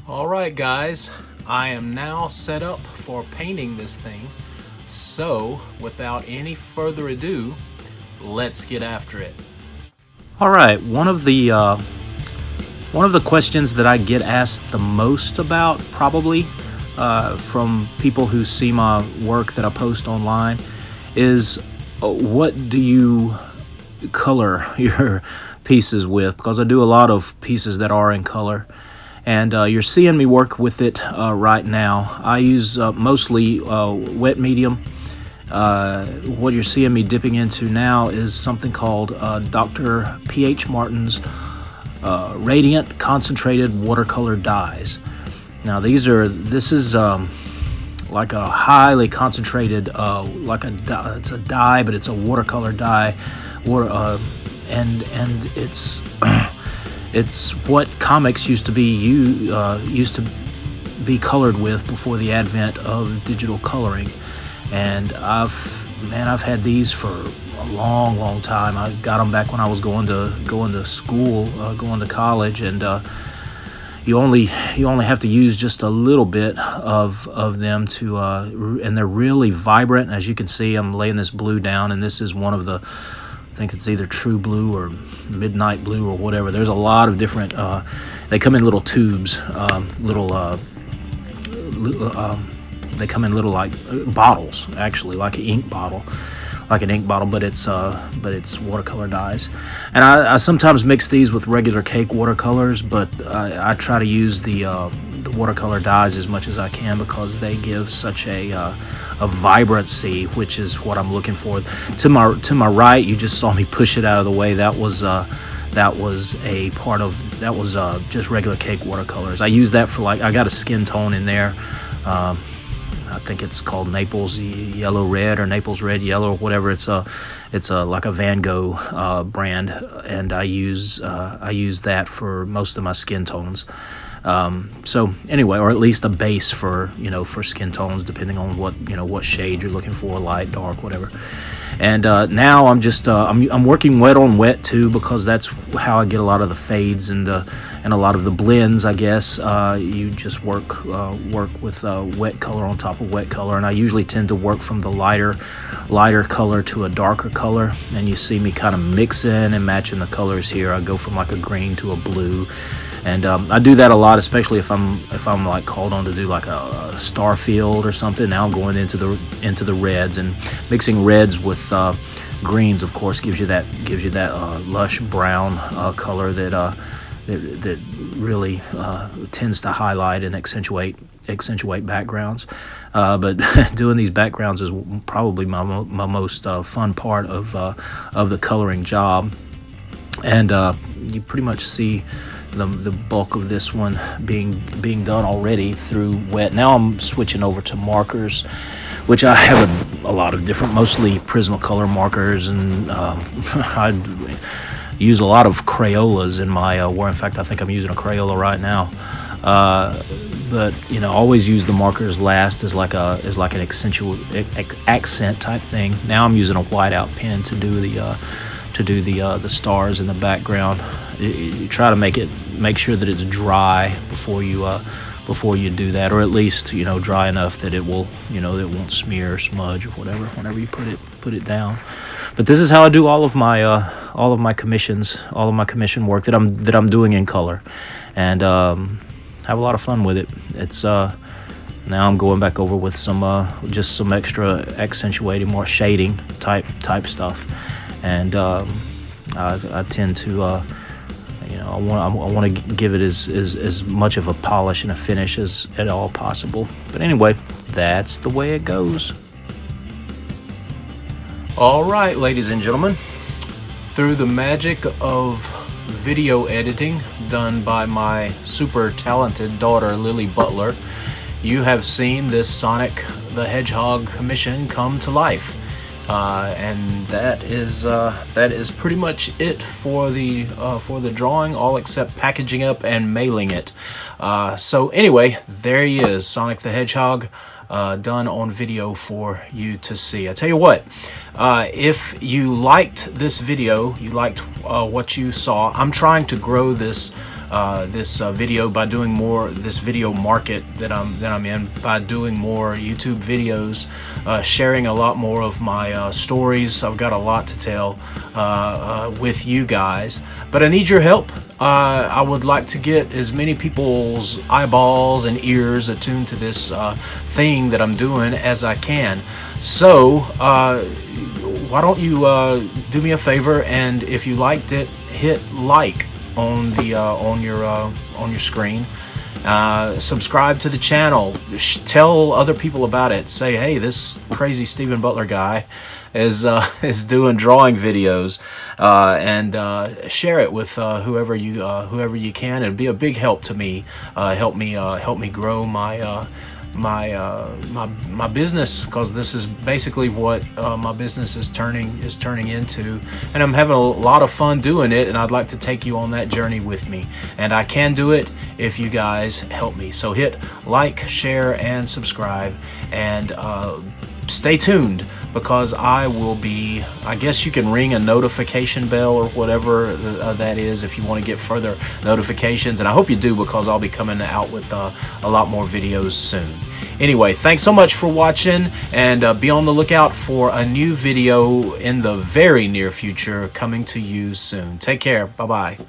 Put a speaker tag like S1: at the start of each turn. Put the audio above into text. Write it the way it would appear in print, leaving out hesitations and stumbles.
S1: Alright guys, I am now set up for painting this thing, so without any further ado, let's get after it. Alright, one of the questions that I get asked the most about, probably, from people who see my work that I post online, is what do you color your pieces with? Because I do a lot of pieces that are in color. And you're seeing me work with it right now. I use mostly wet medium. What you're seeing me dipping into now is something called Dr. P.H. Martin's Radiant Concentrated Watercolor Dyes. Now this is like a highly concentrated, it's a dye, but it's a watercolor dye, and it's it's what comics used to be colored with before the advent of digital coloring. And I've had these for a long time. I got them back when I was going to school, going to college, and you only have to use just a little bit of them to, and they're really vibrant. As you can see, I'm laying this blue down, and this is one of the, I think it's either True Blue or Midnight Blue or whatever. There's a lot of different, they come in little tubes, they come in little like bottles, actually, like an ink bottle, but it's watercolor dyes. And I sometimes mix these with regular cake watercolors, but I try to use the watercolor dyes as much as I can, because they give such a vibrancy, which is what I'm looking for. To my right, you just saw me push it out of the way. That was just regular cake watercolors. I use that for, like, I got a skin tone in there. I think it's called Naples Yellow Red or Naples Red Yellow or whatever. It's like a Van Gogh brand, and I use that for most of my skin tones. So anyway, or at least a base for skin tones, depending on what shade you're looking for, light, dark, whatever. And now I'm just I'm working wet on wet too, because that's how I get a lot of the fades and a lot of the blends, I guess. You just work with wet color on top of wet color, and I usually tend to work from the lighter color to a darker color. And you see me kind of mixing and matching the colors here. I go from like a green to a blue. And I do that a lot, especially if I'm like called on to do like a star field or something. Now I'm going into the reds, and mixing reds with greens, of course, gives you that lush brown color that really tends to highlight and accentuate backgrounds. But doing these backgrounds is probably my most fun part of the coloring job. And you pretty much see the bulk of this one being done already through wet. Now I'm switching over to markers, which I have a lot of different, mostly Prismacolor markers, and I use a lot of Crayolas in my work. In fact, I think I'm using a Crayola right now. But always use the markers last as like an accent type thing. Now I'm using a whiteout pen to do the stars in the background. You try to make sure that it's dry before you do that, or at least dry enough that it will it won't smear or smudge or whatever whenever you put it down. But this is how I do all of my commissions, all of my commission work that I'm doing in color, and have a lot of fun with it. It's now I'm going back over with some extra accentuating, more shading type stuff. And I tend to I want to give it as much of a polish and a finish as at all possible. But anyway, that's the way it goes. All right, ladies and gentlemen, through the magic of video editing done by my super talented daughter Lily Butler, you have seen this Sonic the Hedgehog commission come to life. And that is pretty much it for the drawing, all except packaging up and mailing it. So anyway, there he is, Sonic the Hedgehog, done on video for you to see. I tell you what, if you liked this video, you liked what you saw, I'm trying to grow this this video by doing more, this video market that I'm in, by doing more YouTube videos, sharing a lot more of my stories. I've got a lot to tell with you guys, but I need your help. I would like to get as many people's eyeballs and ears attuned to this thing that I'm doing as I can. So why don't you do me a favor, and if you liked it, hit like on the on your screen. Subscribe to the channel. Tell other people about it. Say, hey, this crazy Steven Butler guy is doing drawing videos, and share it with whoever you can. It'd be a big help to me. Help me grow my my business, because this is basically what my business is turning into, and I'm having a lot of fun doing it, and I'd like to take you on that journey with me, and I can do it if you guys help me. So hit like, share, and subscribe, and stay tuned, because I will be, I guess you can ring a notification bell or whatever that is if you want to get further notifications, and I hope you do, because I'll be coming out with a lot more videos soon. Anyway, thanks so much for watching, and be on the lookout for a new video in the very near future coming to you soon. Take care. Bye-bye.